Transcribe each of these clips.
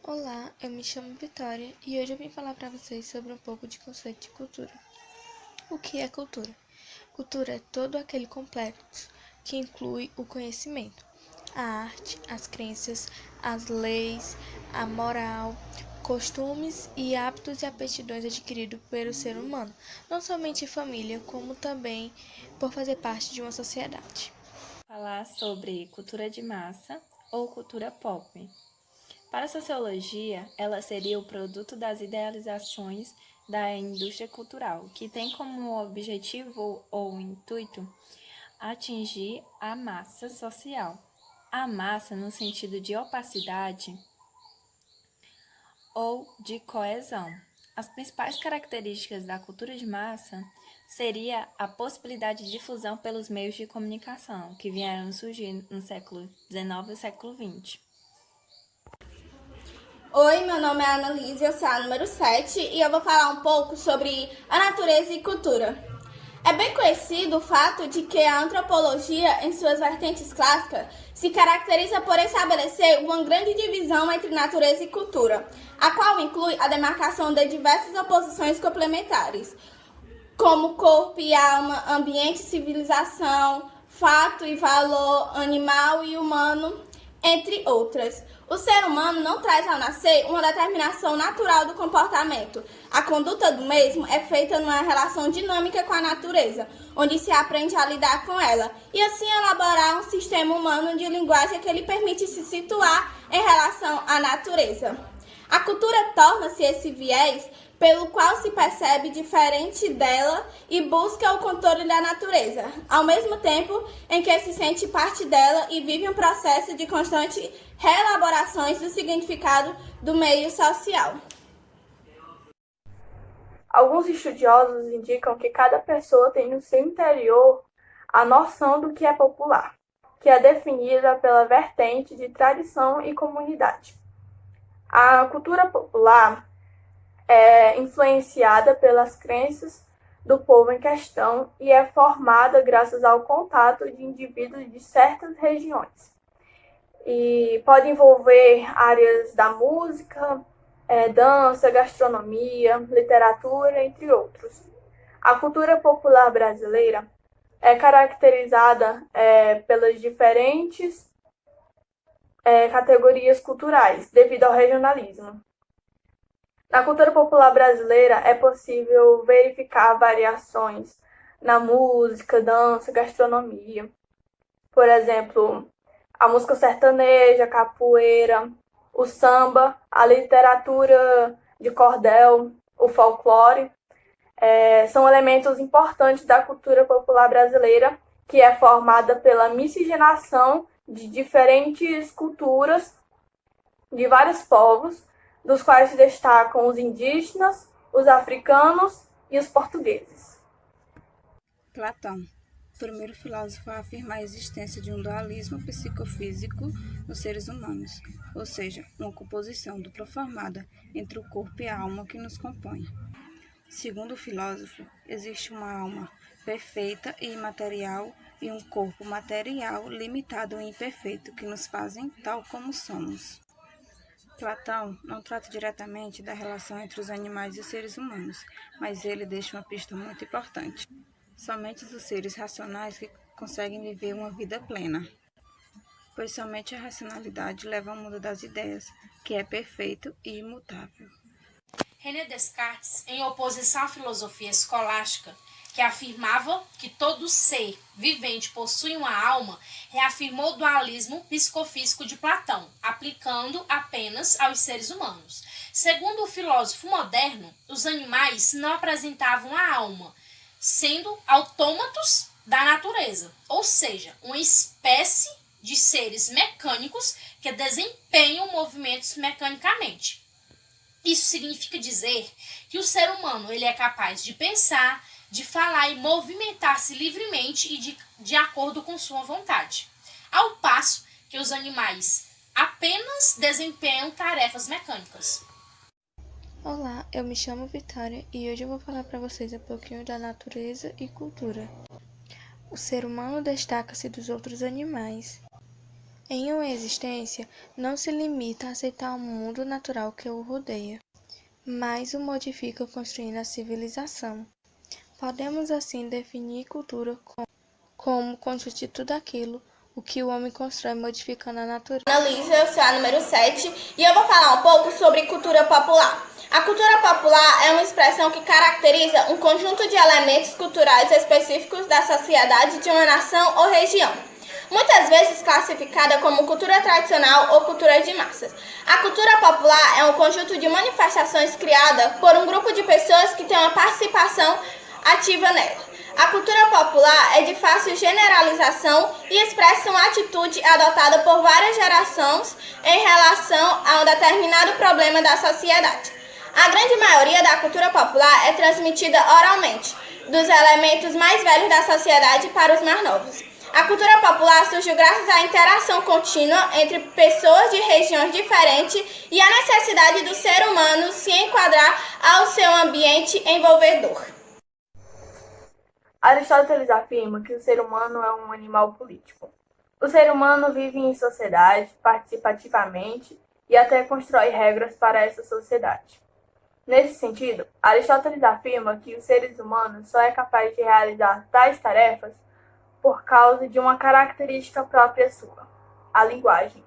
Olá, eu me chamo Vitória e hoje eu vim falar para vocês sobre um pouco de conceito de cultura. O que é cultura? Cultura é todo aquele complexo que inclui o conhecimento, a arte, as crenças, as leis, a moral, costumes e hábitos e aptidões adquiridos pelo ser humano, não somente em família, como também por fazer parte de uma sociedade. Falar sobre cultura de massa ou cultura pop. Para a sociologia, ela seria o produto das idealizações da indústria cultural, que tem como objetivo ou intuito atingir a massa social. A massa no sentido de opacidade ou de coesão. As principais características da cultura de massa seria a possibilidade de difusão pelos meios de comunicação, que vieram surgir no século XIX e século XX. Oi, meu nome é Annalise, eu sou a número 7 e eu vou falar um pouco sobre a natureza e cultura. É bem conhecido o fato de que a antropologia, em suas vertentes clássicas, se caracteriza por estabelecer uma grande divisão entre natureza e cultura, a qual inclui a demarcação de diversas oposições complementares, como corpo e alma, ambiente e civilização, fato e valor, animal e humano, entre outras. O ser humano não traz ao nascer uma determinação natural do comportamento. A conduta do mesmo é feita numa relação dinâmica com a natureza, onde se aprende a lidar com ela, e assim elaborar um sistema humano de linguagem que lhe permite se situar em relação à natureza. A cultura torna-se esse viés pelo qual se percebe diferente dela e busca o controle da natureza, ao mesmo tempo em que se sente parte dela e vive um processo de constante reelaborações do significado do meio social. Alguns estudiosos indicam que cada pessoa tem no seu interior a noção do que é popular, que é definida pela vertente de tradição e comunidade. A cultura popular é influenciada pelas crenças do povo em questão e é formada graças ao contato de indivíduos de certas regiões. E pode envolver áreas da música, dança, gastronomia, literatura, entre outros. A cultura popular brasileira é caracterizada pelas diferentes categorias culturais, devido ao regionalismo. Na cultura popular brasileira é possível verificar variações na música, dança, gastronomia. Por exemplo, a música sertaneja, a capoeira, o samba, a literatura de cordel, o folclore, são elementos importantes da cultura popular brasileira, que é formada pela miscigenação de diferentes culturas de vários povos, dos quais se destacam os indígenas, os africanos e os portugueses. Platão, o primeiro filósofo a afirmar a existência de um dualismo psicofísico nos seres humanos, ou seja, uma composição dupla formada entre o corpo e a alma que nos compõe. Segundo o filósofo, existe uma alma perfeita e imaterial e um corpo material limitado e imperfeito que nos fazem tal como somos. Platão não trata diretamente da relação entre os animais e os seres humanos, mas ele deixa uma pista muito importante. Somente os seres racionais que conseguem viver uma vida plena, pois somente a racionalidade leva ao mundo das ideias, que é perfeito e imutável. René Descartes, em oposição à filosofia escolástica, que afirmava que todo ser vivente possui uma alma, reafirmou o dualismo psicofísico de Platão, aplicando apenas aos seres humanos. Segundo o filósofo moderno, os animais não apresentavam a alma, sendo autômatos da natureza, ou seja, uma espécie de seres mecânicos que desempenham movimentos mecanicamente. Isso significa dizer que o ser humano ele é capaz de pensar, de falar e movimentar-se livremente e de acordo com sua vontade, ao passo que os animais apenas desempenham tarefas mecânicas. Olá, eu me chamo Vitória e hoje eu vou falar para vocês um pouquinho da natureza e cultura. O ser humano destaca-se dos outros animais Em uma existência, não se limita a aceitar o mundo natural que o rodeia, mas o modifica construindo a civilização. Podemos assim definir cultura como conjunto daquilo o que o homem constrói modificando a natureza. Analisa, eu sou a número 7 e eu vou falar um pouco sobre cultura popular. A cultura popular é uma expressão que caracteriza um conjunto de elementos culturais específicos da sociedade de uma nação ou região, muitas vezes classificada como cultura tradicional ou cultura de massas. A cultura popular é um conjunto de manifestações criada por um grupo de pessoas que tem uma participação ativa nela. A cultura popular é de fácil generalização e expressa uma atitude adotada por várias gerações em relação a um determinado problema da sociedade. A grande maioria da cultura popular é transmitida oralmente, dos elementos mais velhos da sociedade para os mais novos. A cultura popular surgiu graças à interação contínua entre pessoas de regiões diferentes e à necessidade do ser humano se enquadrar ao seu ambiente envolvedor. Aristóteles afirma que o ser humano é um animal político. O ser humano vive em sociedade, participativamente e até constrói regras para essa sociedade. Nesse sentido, Aristóteles afirma que os seres humanos só é capaz de realizar tais tarefas por causa de uma característica própria sua, a linguagem.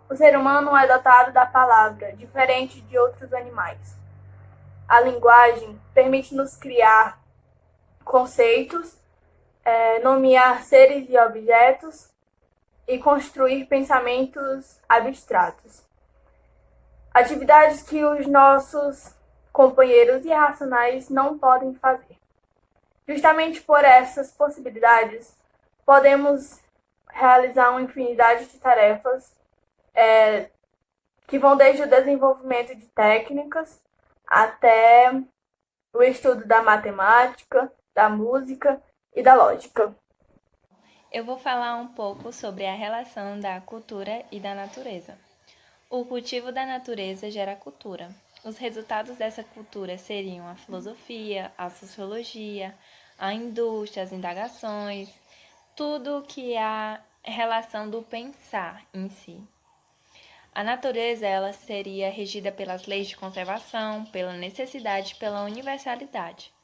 O ser humano é dotado da palavra, diferente de outros animais. A linguagem permite-nos criar conceitos, nomear seres e objetos e construir pensamentos abstratos. Atividades que os nossos companheiros irracionais não podem fazer. Justamente por essas possibilidades, podemos realizar uma infinidade de tarefas que vão desde o desenvolvimento de técnicas até o estudo da matemática, da música e da lógica. Eu vou falar um pouco sobre a relação da cultura e da natureza. O cultivo da natureza gera cultura. Os resultados dessa cultura seriam a filosofia, a sociologia, a indústria, as indagações, tudo que é a relação do pensar em si. A natureza ela seria regida pelas leis de conservação, pela necessidade, pela universalidade.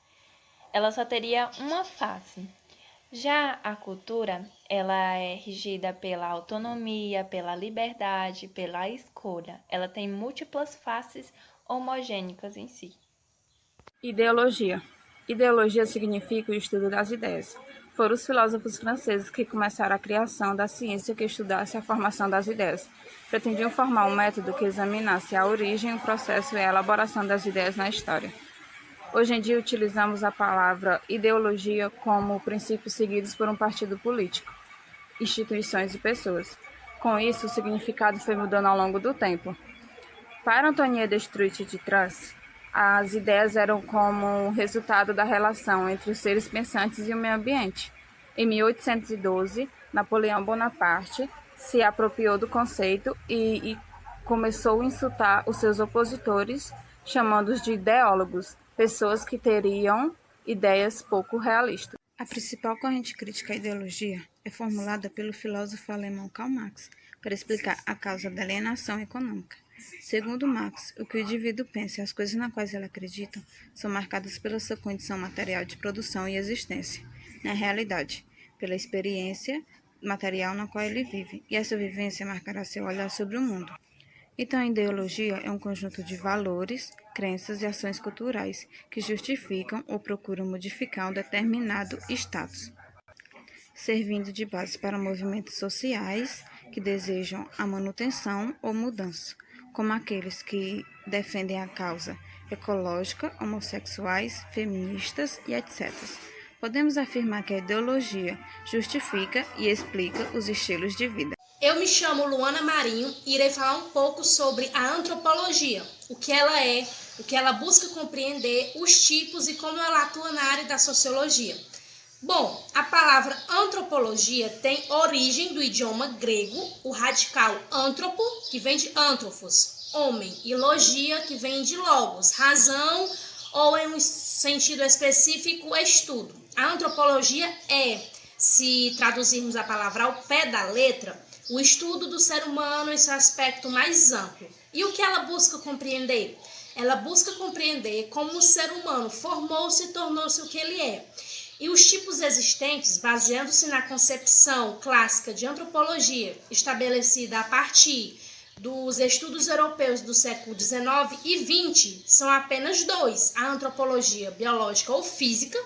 Ela só teria uma face. Já a cultura, ela é regida pela autonomia, pela liberdade, pela escolha. Ela tem múltiplas faces homogênicas em si. Ideologia. Ideologia significa o estudo das ideias. Foram os filósofos franceses que começaram a criação da ciência que estudasse a formação das ideias. Pretendiam formar um método que examinasse a origem, o processo e a elaboração das ideias na história. Hoje em dia utilizamos a palavra ideologia como princípios seguidos por um partido político, instituições e pessoas. Com isso, o significado foi mudando ao longo do tempo. Para Antoine de Strauss, as ideias eram como resultado da relação entre os seres pensantes e o meio ambiente. Em 1812, Napoleão Bonaparte se apropriou do conceito e começou a insultar os seus opositores, chamando-os de ideólogos, pessoas que teriam ideias pouco realistas. A principal corrente crítica à ideologia é formulada pelo filósofo alemão Karl Marx para explicar a causa da alienação econômica. Segundo Marx, o que o indivíduo pensa e as coisas nas quais ele acredita são marcadas pela sua condição material de produção e existência, na realidade, pela experiência material na qual ele vive, e essa vivência marcará seu olhar sobre o mundo. Então, a ideologia é um conjunto de valores, crenças e ações culturais que justificam ou procuram modificar um determinado status, servindo de base para movimentos sociais que desejam a manutenção ou mudança, como aqueles que defendem a causa ecológica, homossexuais, feministas e etc. Podemos afirmar que a ideologia justifica e explica os estilos de vida. Eu me chamo Luana Marinho e irei falar um pouco sobre a antropologia, o que ela é, o que ela busca compreender, os tipos e como ela atua na área da sociologia. Bom, a palavra antropologia tem origem do idioma grego, o radical antropo, que vem de anthropos, homem, e logia, que vem de logos, razão, ou em um sentido específico, estudo. A antropologia é, se traduzirmos a palavra ao pé da letra, o estudo do ser humano em seu aspecto mais amplo. E o que ela busca compreender? Ela busca compreender como o ser humano formou-se e tornou-se o que ele é. E os tipos existentes, baseando-se na concepção clássica de antropologia, estabelecida a partir dos estudos europeus do século XIX e XX, são apenas dois: a antropologia biológica ou física,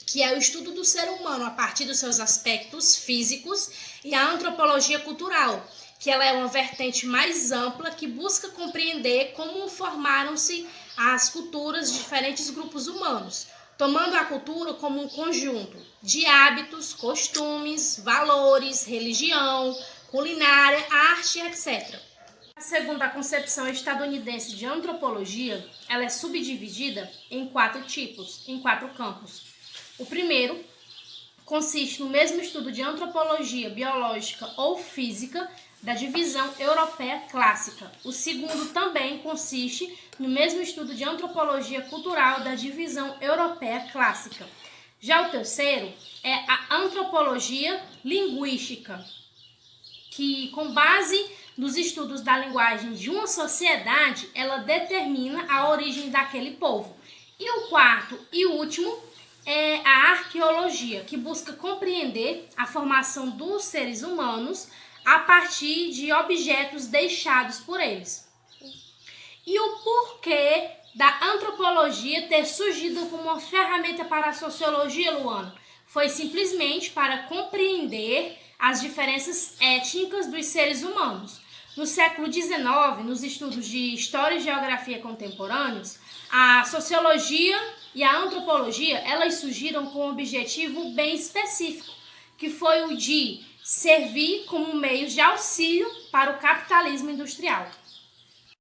que é o estudo do ser humano a partir dos seus aspectos físicos, e a antropologia cultural, que ela é uma vertente mais ampla que busca compreender como formaram-se as culturas de diferentes grupos humanos, tomando a cultura como um conjunto de hábitos, costumes, valores, religião, culinária, arte, etc. Segundo a concepção estadunidense de antropologia, ela é subdividida em 4 tipos, em 4 campos. O primeiro consiste no mesmo estudo de antropologia biológica ou física da divisão europeia clássica. O segundo também consiste no mesmo estudo de antropologia cultural da divisão europeia clássica. Já o terceiro é a antropologia linguística, que, com base nos estudos da linguagem de uma sociedade, ela determina a origem daquele povo. E o quarto e último é a arqueologia, que busca compreender a formação dos seres humanos a partir de objetos deixados por eles. E o porquê da antropologia ter surgido como uma ferramenta para a sociologia, Luana? Foi simplesmente para compreender as diferenças étnicas dos seres humanos. No século XIX, nos estudos de História e Geografia contemporâneos, a sociologia e a antropologia, elas surgiram com um objetivo bem específico, que foi o de servir como meio de auxílio para o capitalismo industrial.